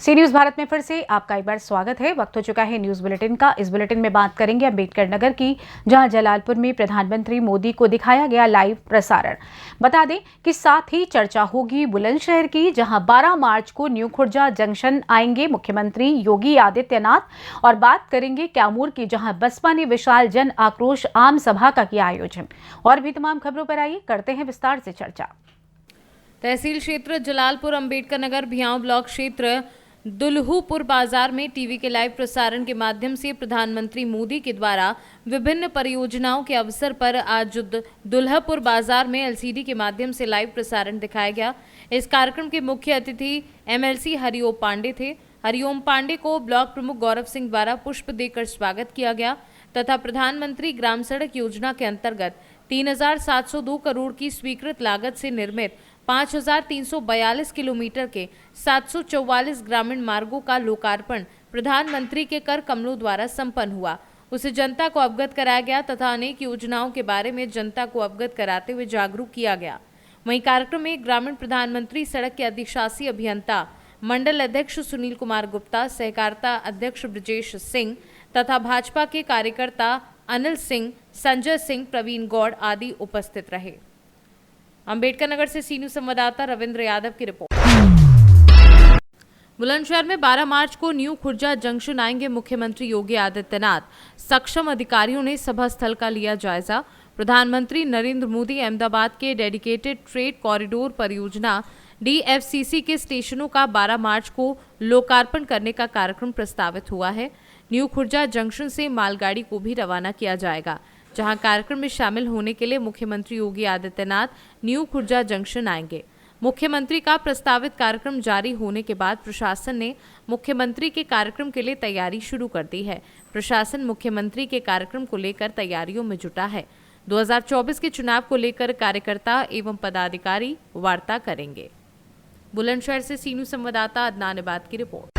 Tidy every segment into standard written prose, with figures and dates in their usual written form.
सी news Bharat में फिर से आपका एक बार स्वागत है। वक्त हो चुका है न्यूज बुलेटिन का। इस बुलेटिन में बात करेंगे अंबेडकर नगर की, जहां जलालपुर में प्रधानमंत्री मोदी को दिखाया गया लाइव प्रसारण। बता दें कि साथ ही चर्चा होगी बुलंदशहर की, जहां 12 मार्च को न्यू खुर्जा जंक्शन आएंगे मुख्यमंत्री योगी आदित्यनाथ, और बात करेंगे कैमूर की, जहां बसपा ने विशाल जन आक्रोश आम सभा का किया आयोजन। और भी तमाम खबरों पर आइए करते हैं विस्तार से चर्चा। तहसील क्षेत्र जलालपुर अंबेडकर नगर भियाव ब्लॉक क्षेत्र दुल्हूपुर बाजार में टीवी के लाइव प्रसारण के माध्यम से प्रधानमंत्री मोदी के द्वारा विभिन्न परियोजनाओं के अवसर पर आज दुल्हपुर बाजार में एलसीडी के माध्यम से लाइव प्रसारण दिखाया गया। इस कार्यक्रम के मुख्य अतिथि एमएलसी हरिओम पांडे थे। हरिओम पांडे को ब्लॉक प्रमुख गौरव सिंह द्वारा पुष्प देकर स्वागत किया गया तथा प्रधानमंत्री ग्राम सड़क योजना के अंतर्गत 3702 करोड़ की स्वीकृत लागत से निर्मित 5342 किलोमीटर के 744 ग्रामीण मार्गों का लोकार्पण प्रधानमंत्री के कर कमलों द्वारा संपन्न हुआ। उसे जनता को अवगत कराया गया तथा अनेक योजनाओं के बारे में जनता को अवगत कराते हुए जागरूक किया गया। वहीं कार्यक्रम में ग्रामीण प्रधानमंत्री सड़क के अधिशासी अभियंता मंडल अध्यक्ष सुनील कुमार गुप्ता, सहकारिता अध्यक्ष ब्रजेश सिंह तथा भाजपा के कार्यकर्ता अनिल सिंह, संजय सिंह, प्रवीण गौड़ आदि उपस्थित रहे। अंबेडकर नगर से सी न्यूज संवाददाता रविंद्र यादव की रिपोर्ट। बुलंदशहर में 12 मार्च को न्यू खुर्जा जंक्शन आएंगे मुख्यमंत्री योगी आदित्यनाथ। सक्षम अधिकारियों ने सभा स्थल का लिया जायजा। प्रधानमंत्री नरेंद्र मोदी अहमदाबाद के डेडिकेटेड ट्रेड कॉरिडोर परियोजना डीएफसीसी के स्टेशनों का 12 मार्च को लोकार्पण करने का कार्यक्रम प्रस्तावित हुआ है। न्यू खुर्जा जंक्शन से मालगाड़ी को भी रवाना किया जाएगा, जहां कार्यक्रम में शामिल होने के लिए मुख्यमंत्री योगी आदित्यनाथ न्यू खुर्जा जंक्शन आएंगे। मुख्यमंत्री का प्रस्तावित कार्यक्रम जारी होने के बाद प्रशासन ने मुख्यमंत्री के कार्यक्रम के लिए तैयारी शुरू कर दी है। प्रशासन मुख्यमंत्री के कार्यक्रम को लेकर तैयारियों में जुटा है। 2024 के चुनाव को लेकर कार्यकर्ता एवं पदाधिकारी वार्ता करेंगे। बुलंदशहर से सी न्यूज संवाददाता अदनान इबाद की रिपोर्ट।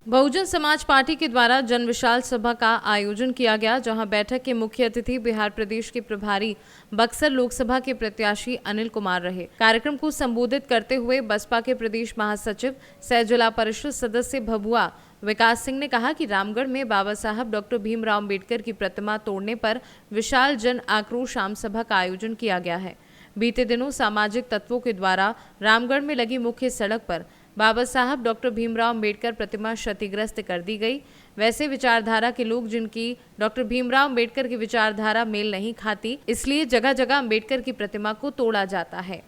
बहुजन समाज पार्टी के द्वारा जन विशाल सभा का आयोजन किया गया, जहां बैठक के मुख्य अतिथि बिहार प्रदेश के प्रभारी बक्सर लोकसभा के प्रत्याशी अनिल कुमार रहे। कार्यक्रम को संबोधित करते हुए बसपा के प्रदेश महासचिव सह जिला परिषद सदस्य भभुआ विकास सिंह ने कहा कि रामगढ़ में बाबा साहब डॉक्टर भीमराव अम्बेडकर की प्रतिमा तोड़ने पर विशाल जन आक्रोश आम सभा का आयोजन किया गया है। बीते दिनों सामाजिक तत्वों के द्वारा रामगढ़ में लगी मुख्य सड़क पर बाबा साहब डॉक्टर भीमराव अम्बेडकर प्रतिमा क्षतिग्रस्त कर दी गई। वैसे विचारधारा के लोग जिनकी डॉक्टर भीमराव अम्बेडकर की विचारधारा मेल नहीं खाती, इसलिए जगह जगह अम्बेडकर की प्रतिमा को तोड़ा जाता है।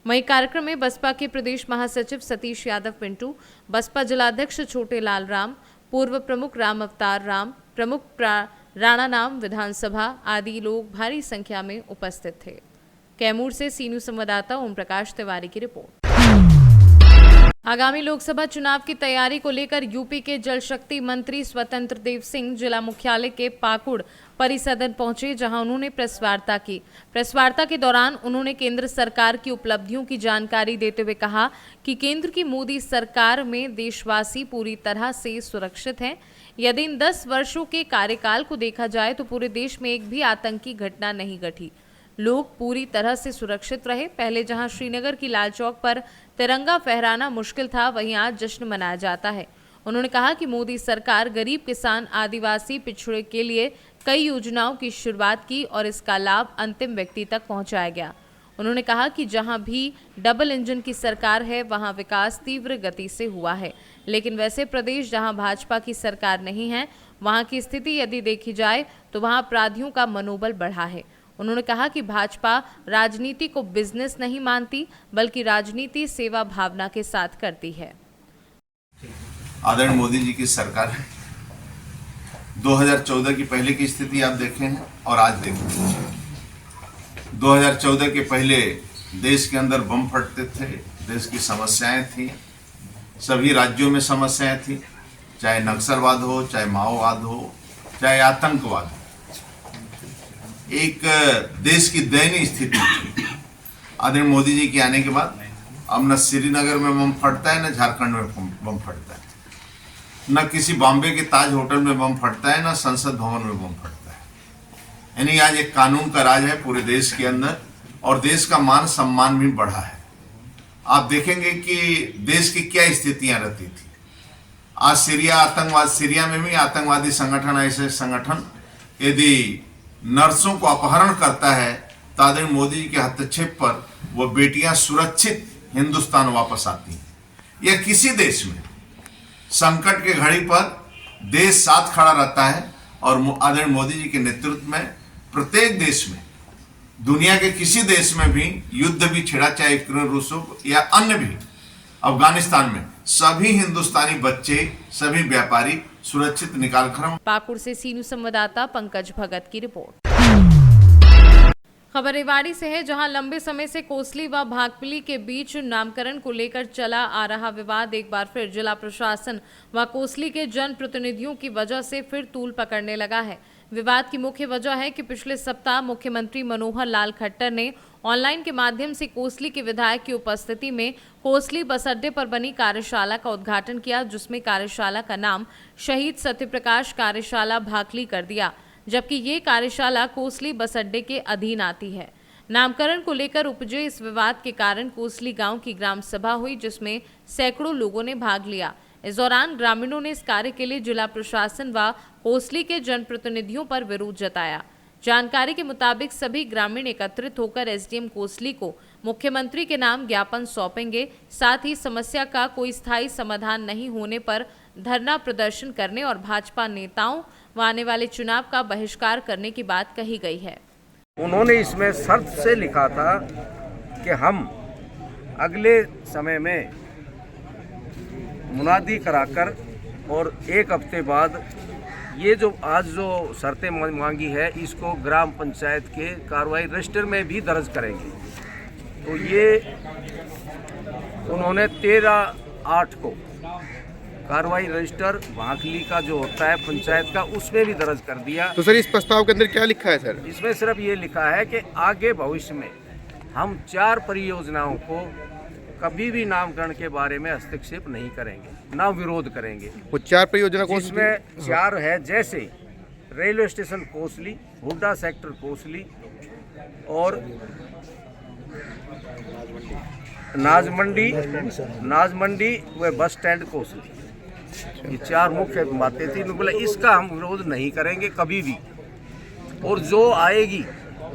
वहीं कार्यक्रम में बसपा के प्रदेश महासचिव सतीश यादव पिंटू, बसपा जिलाध्यक्ष छोटे लाल राम, पूर्व प्रमुख राम अवतार राम, प्रमुख राणा नाम विधानसभा आदि लोग भारी संख्या में उपस्थित थे। कैमूर से सी न्यूज संवाददाता ओम प्रकाश तिवारी की रिपोर्ट। आगामी लोकसभा चुनाव की तैयारी को लेकर यूपी के जल शक्ति मंत्री स्वतंत्र देव सिंह जिला मुख्यालय के पाकुड़ परिसदन पहुंचे, जहां उन्होंने प्रेस वार्ता की। प्रेस वार्ता के दौरान उन्होंने केंद्र सरकार की उपलब्धियों की जानकारी देते हुए कहा कि केंद्र की मोदी सरकार में देशवासी पूरी तरह से सुरक्षित हैं। यदि इन 10 वर्षों के कार्यकाल को देखा जाए तो पूरे देश में एक भी आतंकी घटना नहीं घटी। लोग पूरी तरह से सुरक्षित रहे। पहले जहां श्रीनगर की लाल चौक पर तिरंगा फहराना मुश्किल था, वहीं आज जश्न मनाया जाता है। उन्होंने कहा कि मोदी सरकार गरीब, किसान, आदिवासी, पिछड़े के लिए कई योजनाओं की शुरुआत की और इसका लाभ अंतिम व्यक्ति तक पहुंचाया गया। उन्होंने कहा कि जहां भी डबल इंजन की सरकार है, वहां विकास तीव्र गति से हुआ है, लेकिन वैसे प्रदेश जहां भाजपा की सरकार नहीं है, वहां की स्थिति यदि देखी जाए तो वहां अपराधियों का मनोबल बढ़ा है। उन्होंने कहा कि भाजपा राजनीति को बिजनेस नहीं मानती, बल्कि राजनीति सेवा भावना के साथ करती है। आदरणीय मोदी जी की सरकार है। 2014 की पहले की स्थिति आप देखें और आज देखें। 2014 के पहले देश के अंदर बम फटते थे, देश की समस्याएं थी, सभी राज्यों में समस्याएं थी, चाहे नक्सलवाद हो, चाहे माओवाद हो, चाहे आतंकवाद हो। एक देश की दयनीय स्थिति थी। आदरणीय मोदी जी के आने के बाद अब न श्रीनगर में बम फटता है, न झारखंड में बम फटता है, न किसी बॉम्बे के ताज होटल में बम फटता है, न संसद भवन में बम फटता है। यानी आज एक कानून का राज है पूरे देश के अंदर और देश का मान सम्मान भी बढ़ा है। आप देखेंगे कि देश की क्या स्थितियां रहती थी। आज सीरिया में भी आतंकवादी संगठन, ऐसे संगठन यदि नर्सों को अपहरण करता है तो आदरणीय मोदी जी के हस्तक्षेप पर वो बेटियां सुरक्षित हिंदुस्तान वापस आती हैं। या किसी देश में संकट के घड़ी पर देश साथ खड़ा रहता है और आदरणीय मोदी जी के नेतृत्व में प्रत्येक देश में, दुनिया के किसी देश में भी युद्ध भी छिड़ा, चाहे यूक्रेन रूस या अन्य भी, अफगानिस्तान में सभी हिंदुस्तानी बच्चे, सभी व्यापारी सुरक्षित निकाल कर। पाकुड़ से सीनू संवाददाता पंकज भगत की रिपोर्ट। खबर रेवाड़ी से है, जहां लंबे समय से कोसली व भागपली के बीच नामकरण को लेकर चला आ रहा विवाद एक बार फिर जिला प्रशासन व कोसली के जनप्रतिनिधियों की वजह से फिर तूल पकड़ने लगा है। विवाद की मुख्य वजह है कि पिछले सप्ताह मुख्यमंत्री मनोहर लाल खट्टर ने ऑनलाइन के माध्यम से कोसली के विधायक की उपस्थिति में कोसली बस अड्डे पर बनी कार्यशाला का उद्घाटन किया, जिसमें कार्यशाला का नाम शहीद सत्यप्रकाश कार्यशाला भाकली कर दिया, जबकि ये कार्यशाला कोसली बस अड्डे के अधीन आती है। नामकरण को लेकर उपजे इस विवाद के कारण कोसली गांव की ग्राम सभा हुई, जिसमें सैकड़ों लोगों ने भाग लिया। इस दौरान ग्रामीणों ने इस कार्य के लिए जिला प्रशासन व कोसली के जनप्रतिनिधियों पर विरोध जताया। जानकारी के मुताबिक सभी ग्रामीण एकत्रित होकर एसडीएम कोसली को मुख्यमंत्री के नाम ज्ञापन सौंपेंगे। साथ ही समस्या का कोई स्थायी समाधान नहीं होने पर धरना प्रदर्शन करने और भाजपा नेताओं व आने वाले चुनाव का बहिष्कार करने की बात कही गई है। उन्होंने इसमें शर्त से लिखा था कि हम अगले समय में मुनादी कराकर और एक हफ्ते बाद ये जो आज जो शर्तें मांगी है इसको ग्राम पंचायत के कार्रवाई रजिस्टर में भी दर्ज करेंगे। तो ये उन्होंने 13/8 को कार्रवाई रजिस्टर भाकली का जो होता है पंचायत का उसमें भी दर्ज कर दिया। तो सर इस प्रस्ताव के अंदर क्या लिखा है सर? इसमें सिर्फ ये लिखा है कि आगे भविष्य में हम 4 परियोजनाओं को कभी भी नामकरण के बारे में हस्तक्षेप नहीं करेंगे, ना विरोध करेंगे। वो 4 परियोजना कौन सी? इसमें 4 है, जैसे railway station Kosli, Hooda sector Kosli और नाज मंडी व बस स्टैंड कोसली। ये 4 मुख्य बातें थी। मैं बोला इसका हम विरोध नहीं करेंगे कभी भी, और जो आएगी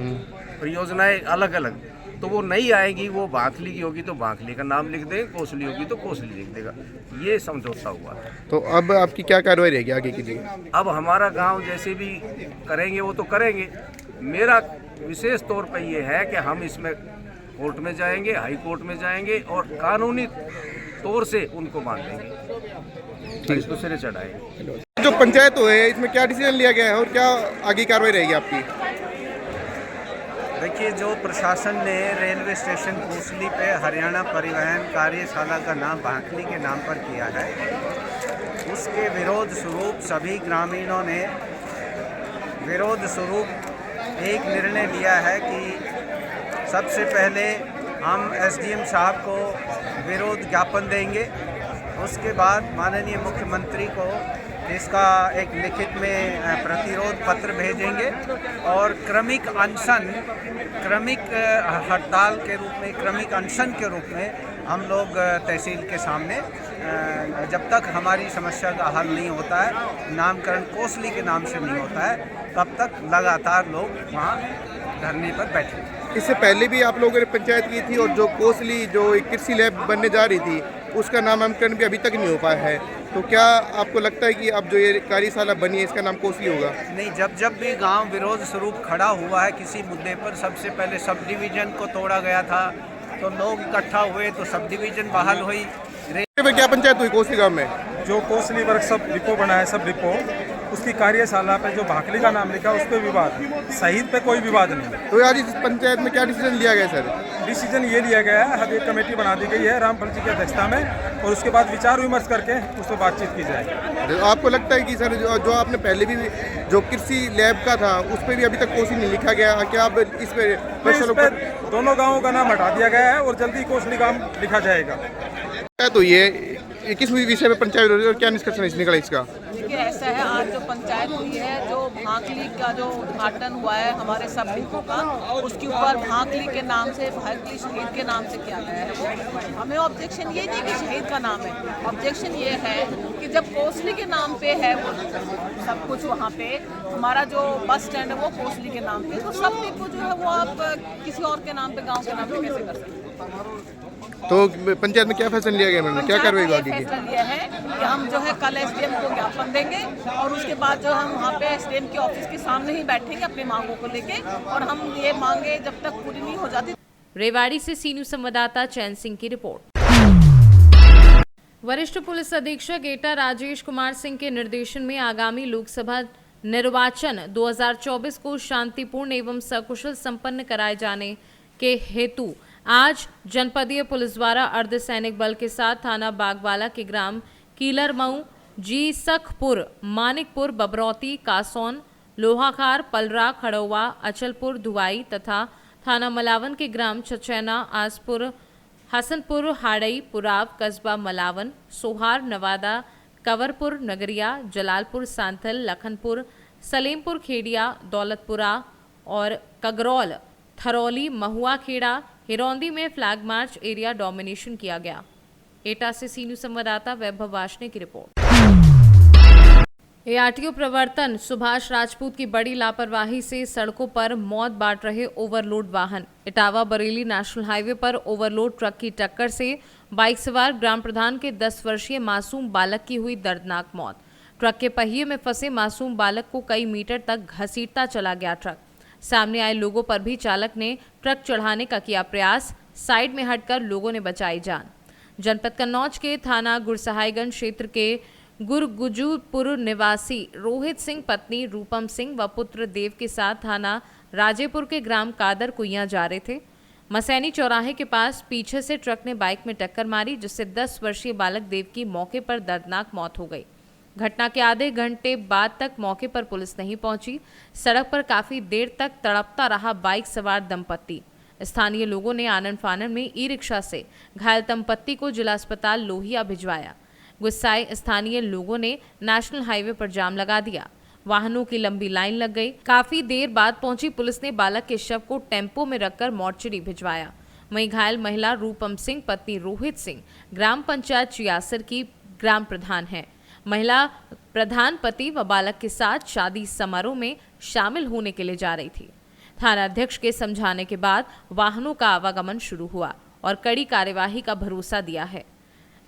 परियोजनाएं अलग अलग तो वो नहीं आएगी, वो भाकली की होगी तो भाकली का नाम लिख देंगे, कोसली होगी तो कोसली लिख देगा। ये समझौता हुआ है। तो अब आपकी क्या कार्रवाई रहेगी आगे के लिए? अब हमारा गांव जैसे भी करेंगे वो तो करेंगे। मेरा विशेष तौर पर ये है कि हम इसमें कोर्ट में जाएंगे, हाई कोर्ट में जाएंगे और कानूनी तौर से उनको मान लेंगे, इसको सिरे चढ़ाएंगे। जो पंचायत हुए है इसमें क्या डिसीजन लिया गया है और क्या आगे कार्रवाई रहेगी आपकी? देखिए, जो प्रशासन ने रेलवे स्टेशन कोसली पे हरियाणा परिवहन कार्यशाला का नाम भाकली के नाम पर किया है, उसके विरोध स्वरूप सभी ग्रामीणों ने विरोध स्वरूप एक निर्णय लिया है कि सबसे पहले हम एसडीएम साहब को विरोध ज्ञापन देंगे, उसके बाद माननीय मुख्यमंत्री को इसका एक लिखित में प्रतिरोध पत्र भेजेंगे और क्रमिक हड़ताल के रूप में, क्रमिक अनशन के रूप में हम लोग तहसील के सामने जब तक हमारी समस्या का हल नहीं होता है, नामकरण कोसली के नाम से नहीं होता है, तब तक लगातार लोग वहाँ धरने पर बैठे। इससे पहले भी आप लोगों ने पंचायत की थी और जो कोसली जो एक कृषि लैब बनने जा रही थी उसका नामकरण भी अभी तक नहीं हो पाया है, तो क्या आपको लगता है कि अब जो ये कार्यशाला बनी है इसका नाम कोसली होगा? नहीं, जब भी गांव विरोध स्वरूप खड़ा हुआ है किसी मुद्दे पर, सबसे पहले सब डिवीज़न को तोड़ा गया था तो लोग इकट्ठा हुए तो सब डिवीज़न बहाल हुई। क्या पंचायत हुई कोसली गाँव में? जो कोसली वर्क सब डिपो बना है, सब डिपो, उसकी कार्यशाला पे जो भाकली का नाम लिखा उस पर विवाद, शहीद पे कोई विवाद नहीं। तो आज इस पंचायत में क्या डिसीजन लिया गया सर? डिसीजन ये लिया गया है, अब एक कमेटी बना दी गई है रामफल जी की अध्यक्षता में, और उसके बाद विचार विमर्श करके उस पर बातचीत की जाएगी। आपको लगता है कि सर जो आपने पहले भी जो कृषि लैब का था उस पर भी अभी तक कोसली नहीं लिखा गया, क्या आप इस पर दोनों गाँवों का नाम हटा दिया गया है और जल्दी कोसली गाँव लिखा जाएगा? तो ये किस विषय में पंचायत हो रही है और क्या निष्कर्ष निकला इसका? देखिए, ऐसा है, आज जो पंचायत हुई है, जो भांकली का जो उद्घाटन हुआ है हमारे सब डिपो का, उसके ऊपर भांकली के नाम से, भांकली शहीद के नाम से किया गया है। हमें ऑब्जेक्शन ये नहीं कि शहीद का नाम है, ऑब्जेक्शन ये है कि जब कोसली के नाम पे है वो सब कुछ, वहाँ पे हमारा जो बस स्टैंड है वो कोसली के नाम पे, तो सब डिपो जो है वो आप किसी और के नाम पे, गाँव के नाम पे कैसे कर सकते हैं? तो पंचायत में क्या फैसला लिया गया मैडम, क्या कार्रवाई आगे की? फैसला लिया है कि हम जो है कल एसडीएम को ज्ञापन देंगे और उसके बाद जो हम वहाँ पे एसडीएम के ऑफिस के सामने ही बैठेंगे अपनी मांगों को लेके, और हम ये मांगे जब तक पूरी नहीं हो जाती। रेवाड़ी से सी न्यूज संवाददाता चैन सिंह की रिपोर्ट। वरिष्ठ पुलिस अधीक्षक एटा राजेश कुमार सिंह के निर्देशन में आगामी लोकसभा निर्वाचन 2024 को शांतिपूर्ण एवं सकुशल संपन्न कराए जाने के हेतु आज जनपदीय पुलिस द्वारा अर्धसैनिक बल के साथ थाना बागवाला के ग्राम कीलरमऊ, जीसखपुर, मानिकपुर, बबरौती, कासौन, लोहाखार, पलरा, खड़ौवा, अचलपुर, धुआई तथा थाना मलावन के ग्राम चचैना, आसपुर, हसनपुर, हाड़ई, पुराव, कस्बा मलावन, सोहार, नवादा, कंवरपुर, नगरिया, जलालपुर, सांथल, लखनपुर, सलेमपुर, खेड़िया, दौलतपुरा और कगरौल, थरौली, महुआ खेड़ा, हिरौंदी में फ्लैग मार्च एरिया डोमिनेशन किया गया। एटा से सी न्यूज संवाददाता वैभव वाशने की रिपोर्ट। एआरटीओ प्रवर्तन सुभाष राजपूत की बड़ी लापरवाही से सड़कों पर मौत बांट रहे ओवरलोड वाहन। इटावा बरेली नेशनल हाईवे पर ओवरलोड ट्रक की टक्कर से बाइक सवार ग्राम प्रधान के 10 वर्षीय मासूम बालक की हुई दर्दनाक मौत। ट्रक के पहिए में फंसे मासूम बालक को कई मीटर तक घसीटता चला गया ट्रक। सामने आए लोगों पर भी चालक ने ट्रक चढ़ाने का किया प्रयास, साइड में हटकर लोगों ने बचाई जान। जनपद कन्नौज के थाना गुरसहायगंज क्षेत्र के गुरगुजपुर निवासी रोहित सिंह पत्नी रूपम सिंह व पुत्र देव के साथ थाना राजेपुर के ग्राम कादर कुइयां जा रहे थे। मसैनी चौराहे के पास पीछे से ट्रक ने बाइक में टक्कर मारी, जिससे 10 वर्षीय बालक देव की मौके पर दर्दनाक मौत हो गई। घटना के आधे घंटे बाद तक मौके पर पुलिस नहीं पहुंची। सड़क पर काफी देर तक तड़पता रहा बाइक सवार दंपत्ति। स्थानीय लोगों ने आनन फानन में ई रिक्शा से घायल दंपत्ति को जिला अस्पताल लोहिया भिजवाया। गुस्साए स्थानीय लोगों ने नेशनल हाईवे पर जाम लगा दिया। वाहनों की लंबी लाइन लग गई। काफी देर बाद पहुंची पुलिस ने बालक के शव को टेम्पो में रखकर मोर्चरी भिजवाया। वहीं घायल महिला रूपम सिंह पत्नी रोहित सिंह ग्राम पंचायत चियासर की ग्राम प्रधान है। महिला प्रधान पति व बालक के साथ शादी समारोह में शामिल होने के लिए जा रही थी। थाना अध्यक्ष के समझाने के बाद वाहनों का आवागमन शुरू हुआ और कड़ी कार्यवाही का भरोसा दिया है।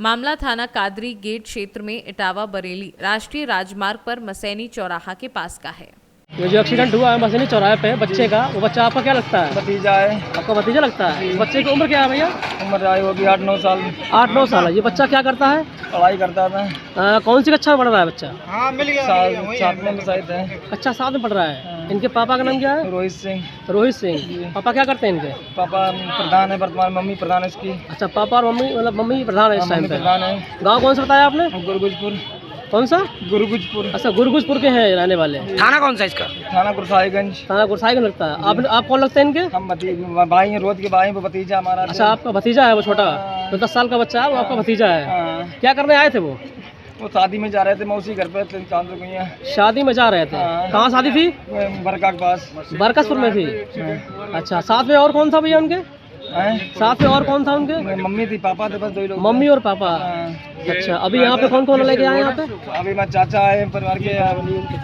मामला थाना कादरी गेट क्षेत्र में इटावा बरेली राष्ट्रीय राजमार्ग पर मसैनी चौराहा के पास का है। ये जो एक्सीडेंट हुआ है मसैनी चौराहे पे बच्चे का, वो बच्चा आपका क्या लगता है? भतीजा है। आपका भतीजा लगता है? बच्चे की उम्र क्या है भैया? उम्र आई होगी 8-9 साल। 8-9 साल है। ये बच्चा क्या करता है? पढ़ाई करता था। कौन सी कक्षा में पढ़ रहा है बच्चा? हाँ मिल गया। सातवें में शायद है। अच्छा 7 में पढ़ रहा है। इनके पापा का नाम क्या है? रोहित सिंह। रोहित सिंह। पापा क्या करते हैं इनके? पापा प्रधान है वर्तमान, मम्मी प्रधान है इसकी। अच्छा पापा और मम्मी, मतलब मम्मी प्रधान है इस टाइम पे। प्रधान है। गाँव कौन सा बताया आपने? गुरगुजपुर। कौन सा? गुरगुजपुर। अच्छा गुरगुजपुर के हैं रहने वाले। थाना कौन सा इसका? थाना गुरसाईगंज। थाना गुरसाईगंज लगता है। आप कौन लगते हैं इनके? हम भाई हैं, रोज के भाई, वो भतीजा हमारा। अच्छा आपका भतीजा है वो छोटा, तो 10 साल का बच्चा है वो आपका भतीजा है। क्या करने आए थे वो? शादी में जा रहे थे मौसी घर पे। शादी में जा रहे थे। कहाँ शादी थी? बरका के पास, बरकसपुर में थी। अच्छा साथ में और कौन था भैया उनके? साथ में और कौन था उनके? मम्मी थी, पापा थे, बस 2 लोग। मम्मी और पापा। अच्छा अभी यहाँ पे कौन कौन लेके आए यहाँ पे? अभी मैं चाचा है, परिवार के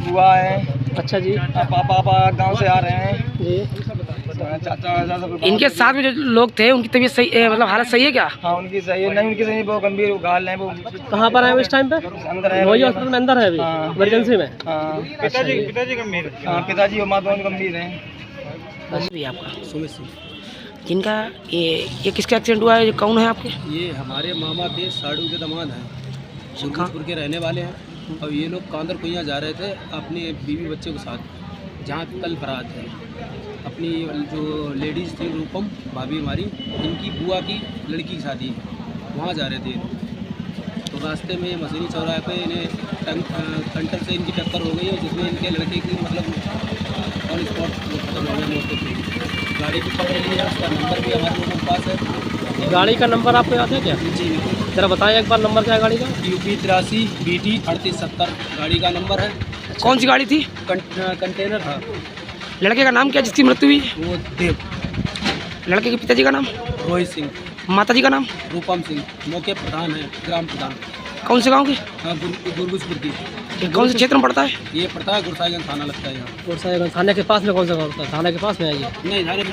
बुआ है। अच्छा जी। पापा गांव से आ रहे हैं जी। चाचा इनके साथ में जो लोग थे उनकी तबीयत सही, मतलब हालत सही है क्या? हाँ उनकी सही है। नहीं उनकी सही, वो गंभीर घायल है। वो कहाँ पर है इस टाइम पे? अंदर है, वही हॉस्पिटल में अंदर है अभी इमरजेंसी में। पिताजी गंभीर। हाँ पिताजी और माँ दोनों गंभीर हैं। आपका सुमित सिंह, जिनका ये किसका एक्सीडेंट हुआ है? कौन है आपके? ये हमारे मामा के साड़ू के दामाद हैं, गुरगुजपुर के रहने वाले हैं। और ये लोग कांदर कुइयाँ जा रहे थे अपने बीवी बच्चे के साथ, जहाँ कल बारात है। अपनी जो लेडीज़ थी रूपम भाभी हमारी, इनकी बुआ की लड़की की शादी है, वहाँ जा रहे थे। तो रास्ते में मसैनी चौराहे पे इन्हें कंटर से इनकी टक्कर हो गई है, जिसमें इनके लड़के की मतलब ऑन स्पॉट खत्म हो गया मौत पे। गाड़ी को पकड़ लिया, उसका नंबर भी हमारे लोगों के पास है। गाड़ी का नंबर आपको याद है क्या? जी जरा बताएं एक बार नंबर क्या है गाड़ी का? UP 83 BT 3870 गाड़ी का नंबर है। कौन सी गाड़ी थी? कंटेनर था। लड़के का नाम क्या जिसकी मृत्यु हुई? वो देव। लड़के के पिताजी का नाम? रोहित सिंह। माताजी का नाम? रूपम सिंह। मौके प्रधान है, ग्राम प्रधान। कौन से गांव के? हाँ, गुरगुजपुर की। ये कौन से क्षेत्र में पड़ता है? ये पड़ता है गुरसाईगंज थाना लगता है यहाँ। गुरसाईगंज थाने के पास में कौन सा गाँव होता है? थाने के पास में है ये? नहीं, थाने में।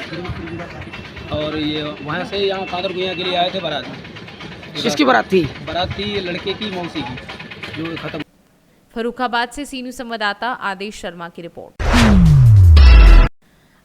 और ये वहाँ से यहाँ कादर गुइया के लिए आए थे बारात। किसकी बारात थी? बारात थी लड़के की मौसी की, जो खत्म। फर्रुखाबाद से सी न्यूज़ संवाददाता आदेश शर्मा की रिपोर्ट।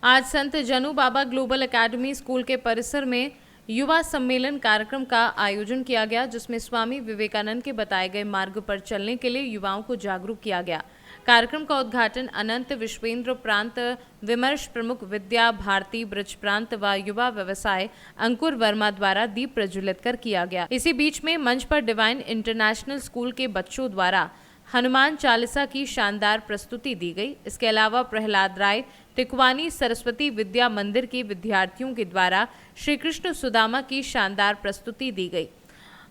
आज संत जनू बाबा ग्लोबल एकेडमी स्कूल के परिसर में युवा सम्मेलन कार्यक्रम का आयोजन किया गया, जिसमें स्वामी विवेकानंद के बताए गए मार्ग पर चलने के लिए युवाओं को जागरूक किया गया। कार्यक्रम का उद्घाटन अनंत विश्वेंद्र प्रांत विमर्श प्रमुख विद्या भारती ब्रज प्रांत व युवा व्यवसाय अंकुर वर्मा द्वारा दीप प्रज्वलित कर किया गया। इसी बीच में मंच पर डिवाइन इंटरनेशनल स्कूल के बच्चों द्वारा हनुमान चालीसा की शानदार प्रस्तुति दी गई। इसके अलावा प्रहलाद राय तिकवानी सरस्वती विद्या मंदिर के विद्यार्थियों के द्वारा श्री कृष्ण सुदामा की शानदार प्रस्तुति दी गई।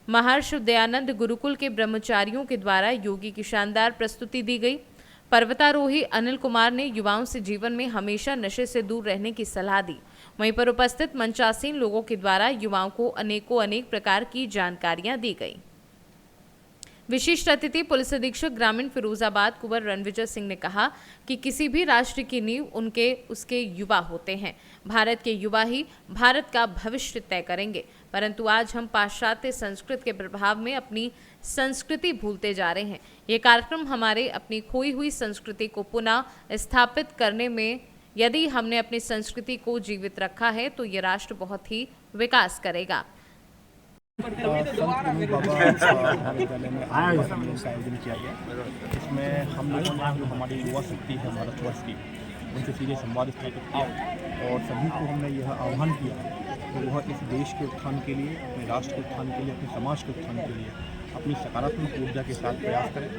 महर्षि दयानंद गुरुकुल के ब्रह्मचारियों के द्वारा योगी की शानदार प्रस्तुति दी गई। पर्वतारोही अनिल कुमार ने युवाओं से जीवन में हमेशा नशे से दूर रहने की सलाह दी। वहीं पर उपस्थित मंचासीन लोगों के द्वारा युवाओं को अनेक प्रकार की जानकारियां दी गई। विशिष्ट अतिथि पुलिस अधीक्षक ग्रामीण फिरोजाबाद कुंवर रणविजय सिंह ने कहा कि किसी भी राष्ट्र की नींव उसके युवा होते हैं। भारत के युवा ही भारत का भविष्य तय करेंगे, परंतु आज हम पाश्चात्य संस्कृति के प्रभाव में अपनी संस्कृति भूलते जा रहे हैं। ये कार्यक्रम हमारे अपनी खोई हुई संस्कृति को पुनः स्थापित करने में, यदि हमने अपनी संस्कृति को जीवित रखा है तो ये राष्ट्र बहुत ही विकास करेगा। संत जनू बाबा महाविद्यालय में आयोजन किया गया। इसमें हम लोगों ने जो हमारी युवा शक्ति है भारतवर्ष की, उनसे सीधे संवाद स्थापित किया और सभी को हमने यह आह्वान किया कि वह इस देश के उत्थान के लिए, अपने राष्ट्र के उत्थान के लिए, अपने समाज के उत्थान के लिए अपनी सकारात्मक ऊर्जा के साथ प्रयास करें,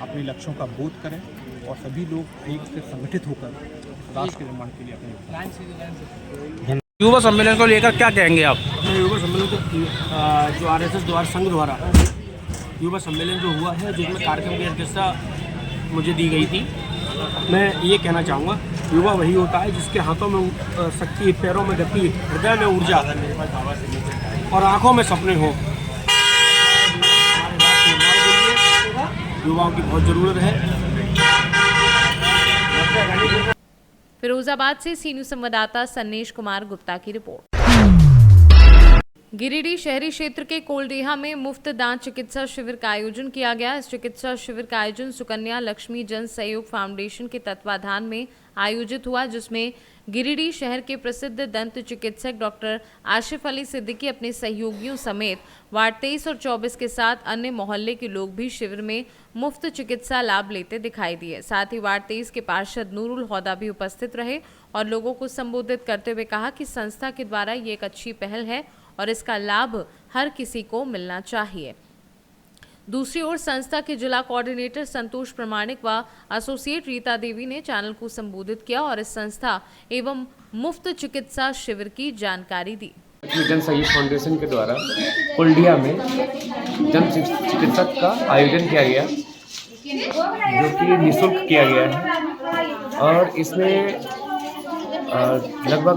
अपने लक्ष्यों का बोध करें और सभी लोग एक से संगठित होकर राष्ट्र के निर्माण के लिए अपने युवा सम्मेलन को लेकर क्या कहेंगे आप? युवा सम्मेलन को जो आरएसएस द्वारा संघ द्वारा युवा सम्मेलन जो हुआ है, जिसमें कार्यक्रम की अध्यक्षता मुझे दी गई थी, मैं ये कहना चाहूँगा, युवा वही होता है जिसके हाथों में शक्ति, पैरों में गति, हृदय में ऊर्जा और आंखों में सपने हो। युवाओं की बहुत ज़रूरत है। फिरोजाबाद से सी न्यूज़ संवाददाता सन्नेश कुमार गुप्ता की रिपोर्ट। गिरिडीह शहरी क्षेत्र के कोलडीहा में मुफ्त दांत चिकित्सा शिविर का आयोजन किया गया। इस चिकित्सा शिविर का आयोजन सुकन्या लक्ष्मी जन सहयोग फाउंडेशन के तत्वाधान में आयोजित हुआ, जिसमें गिरिडीह शहर के प्रसिद्ध दंत चिकित्सक डॉक्टर आशिफ अली सिद्दीकी अपने सहयोगियों समेत वार्ड 23 और 24 के साथ अन्य मोहल्ले के लोग भी शिविर में मुफ्त चिकित्सा लाभ लेते दिखाई दिए। साथ ही वार्ड 23 के पार्षद नूरुल हुदा भी उपस्थित रहे और लोगों को संबोधित करते हुए कहा कि संस्था के द्वारा ये एक अच्छी पहल है और इसका लाभ हर किसी को मिलना चाहिए। दूसरी ओर संस्था के जिला कोऑर्डिनेटर संतोष प्रमाणिक व एसोसिएट रीता देवी ने चैनल को संबोधित किया और इस संस्था एवं मुफ्त चिकित्सा शिविर की जानकारी दी। जन सहयोग फाउंडेशन के द्वारा कुलडिया में जन चिकित्सक का आयोजन किया गया, जो कि निःशुल्क किया गया है और इसमें लगभग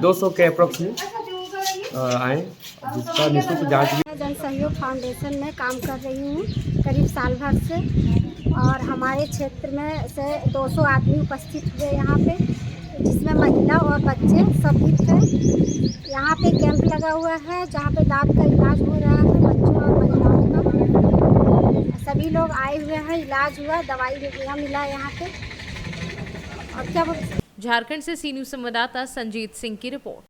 200 के अप्रोक्सीमेट आए, जिसका निःशुल्क जांच भी। जन सहयोग फाउंडेशन में काम कर रही हूँ करीब साल भर से और हमारे क्षेत्र में से 200 आदमी उपस्थित हुए यहाँ पे, जिसमें महिला और बच्चे सभी थे। यहाँ पे कैंप लगा हुआ है जहाँ पे दांत का इलाज हो रहा है बच्चों और महिलाओं का। सभी लोग आए हुए हैं, इलाज हुआ, दवाई मिला यहाँ पे। और क्या झारखंड से सी न्यूज़ संवाददाता संजीत सिंह की रिपोर्ट।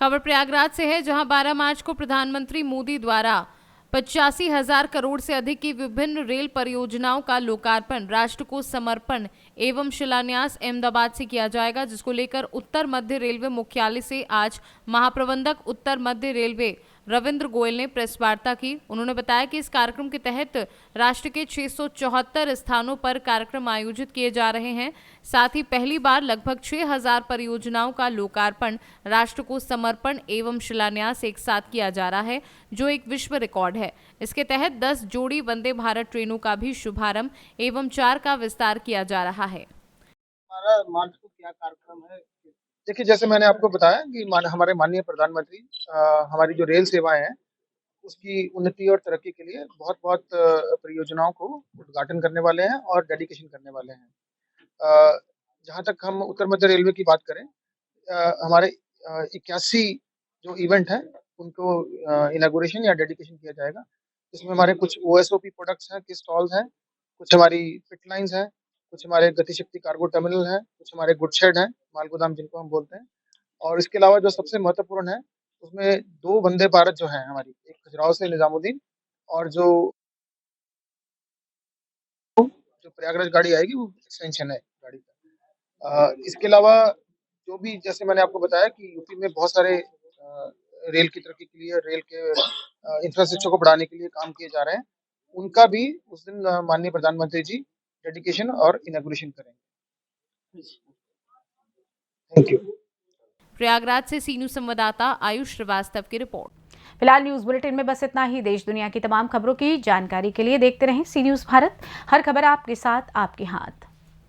खबर प्रयागराज से है, जहां 12 मार्च को प्रधानमंत्री मोदी द्वारा 85,000 करोड़ से अधिक की विभिन्न रेल परियोजनाओं का लोकार्पण, राष्ट्र को समर्पण एवं शिलान्यास अहमदाबाद से किया जाएगा, जिसको लेकर उत्तर मध्य रेलवे मुख्यालय से आज महाप्रबंधक उत्तर मध्य रेलवे रविंद्र गोयल ने प्रेस वार्ता की। उन्होंने बताया कि इस कार्यक्रम के तहत राष्ट्र के 674 स्थानों पर कार्यक्रम आयोजित किए जा रहे हैं। साथ ही पहली बार लगभग 6,000 परियोजनाओं का लोकार्पण, राष्ट्र को समर्पण एवं शिलान्यास एक साथ किया जा रहा है, जो एक विश्व रिकॉर्ड है। इसके तहत 10 जोड़ी वंदे भारत ट्रेनों का भी शुभारंभ एवं 4 का विस्तार किया जा रहा है। हमारा मार्च को क्या कार्यक्रम है? देखिए, जैसे मैंने आपको बताया कि हमारे माननीय प्रधानमंत्री हमारी जो रेल सेवाएं हैं उसकी उन्नति और तरक्की के लिए बहुत परियोजनाओं को उद्घाटन करने वाले हैं और डेडिकेशन करने वाले हैं। जहाँ तक हम उत्तर मध्य रेलवे की बात करें, हमारे 81 जो इवेंट हैं उनको इनॉग्रेशन या डेडिकेशन किया जाएगा। इसमें हमारे कुछ OSOP प्रोडक्ट्स हैं, किस स्टॉल्स हैं, कुछ हमारी पिट लाइन्स हैं, कुछ हमारे गतिशक्ति कार्गो टर्मिनल हैं, कुछ हमारे गुड शेड हैं, माल गोदाम जिनको हम बोलते हैं। और इसके अलावा जो सबसे महत्वपूर्ण है उसमें 2 वंदे भारत जो हैं हमारी, एक खजुराहो से निजामुद्दीन और जो प्रयागराज गाड़ी आएगी वो एक्सटेंशन है गाड़ी का। इसके अलावा जो भी जैसे मैंने आपको बताया कि यूपी में बहुत सारे रेल की तरक्की के लिए, रेल के इंफ्रास्ट्रक्चर को बढ़ाने के लिए काम किए जा रहे हैं, उनका भी उस दिन माननीय प्रधानमंत्री जी डेडिकेशन और इनॉग्रेशन करेंगे। Thank you. प्रयागराज से सीनू संवाददाता आयुष श्रीवास्तव की रिपोर्ट। फिलहाल न्यूज बुलेटिन में बस इतना ही। देश दुनिया की तमाम खबरों की जानकारी के लिए देखते रहें सी न्यूज भारत। हर खबर आपके साथ, आपके हाथ।